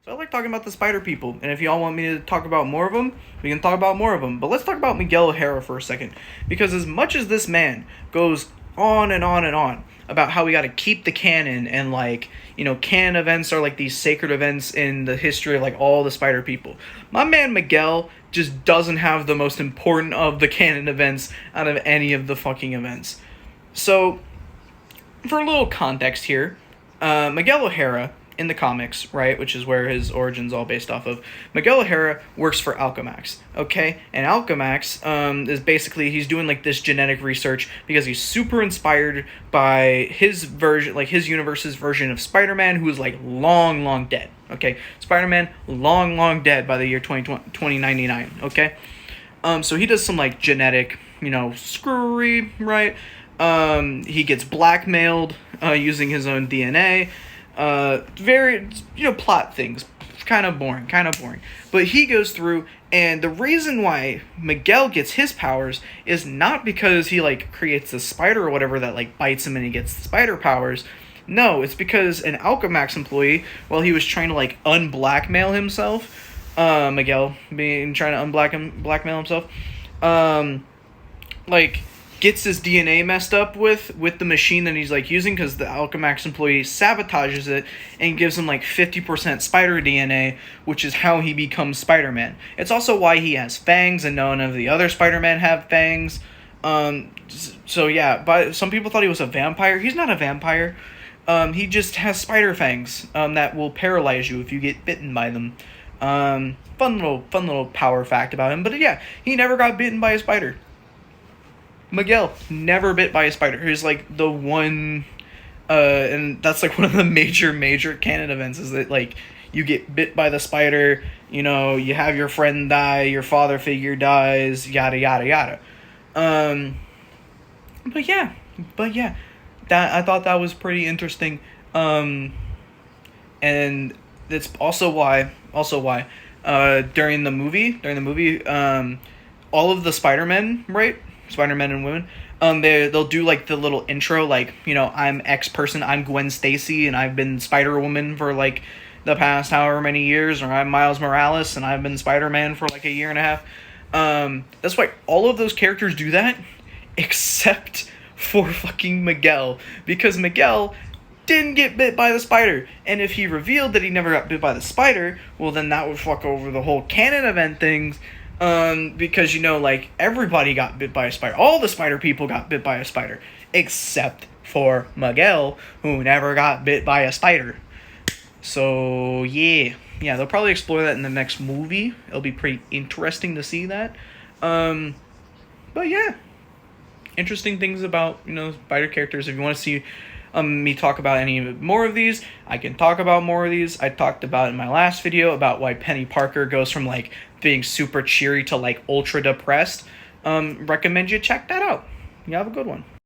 So I like talking about the spider people, and if y'all want me to talk about more of them, we can talk about more of them. But let's talk about Miguel O'Hara for a second, because as much as this man goes on and on and on about how we got to keep the canon and like canon events are like these sacred events in the history of like all the spider people, my man Miguel just doesn't have the most important of the canon events out of any of the fucking events. So for a little context here, Miguel O'Hara in the comics, right, which is where his origin's all based off of, Miguel O'Hara works for Alchemax, okay? And Alchemax is basically, he's doing like this genetic research because he's super inspired by his version, like his universe's version of Spider-Man, who is like long dead, okay? Spider-Man long dead by the year 2099, okay? So he does some like genetic, screwery, right? He gets blackmailed using his own DNA. Very, plot things. Kind of boring. But he goes through, and the reason why Miguel gets his powers is not because he, like, creates the spider or whatever that, like, bites him and he gets the spider powers. No, it's because an Alchemax employee, while he was trying to, like, unblackmail himself, Miguel trying to blackmail himself, like, gets his DNA messed up with the machine that he's like using, because the Alchemax employee sabotages it and gives him like 50% spider DNA, which is how he becomes Spider-Man. It's also why he has fangs and none of the other Spider-Man have fangs. So yeah, but some people thought he was a vampire. He's not a vampire. He just has spider fangs that will paralyze you if you get bitten by them. Fun little power fact about him. But yeah, he never got bitten by a spider. Miguel never bit by a spider. He's like the one, and that's like one of the major canon events, is that like you get bit by the spider, you have your friend die, your father figure dies, yada. But yeah, that I thought that was pretty interesting. And that's also why, during the movie, all of the Spider-Men, right? Spider-Men and women, they'll do like the little intro, like, I'm X person, I'm Gwen Stacy, and I've been Spider-Woman for like the past however many years, or I'm Miles Morales, and I've been Spider-Man for like a year and a half. That's why all of those characters do that, except for fucking Miguel, because Miguel didn't get bit by the spider, and if he revealed that he never got bit by the spider, well then that would fuck over the whole canon event things. Because, like, everybody got bit by a spider. All the spider people got bit by a spider. Except for Miguel, who never got bit by a spider. So, yeah. Yeah, they'll probably explore that in the next movie. It'll be pretty interesting to see that. But, yeah. Interesting things about, spider characters. If you want to see me talk about any more of these, I can talk about more of these. I talked about in my last video about why Penny Parker goes from like being super cheery to like ultra depressed. Recommend you check that out. You have a good one.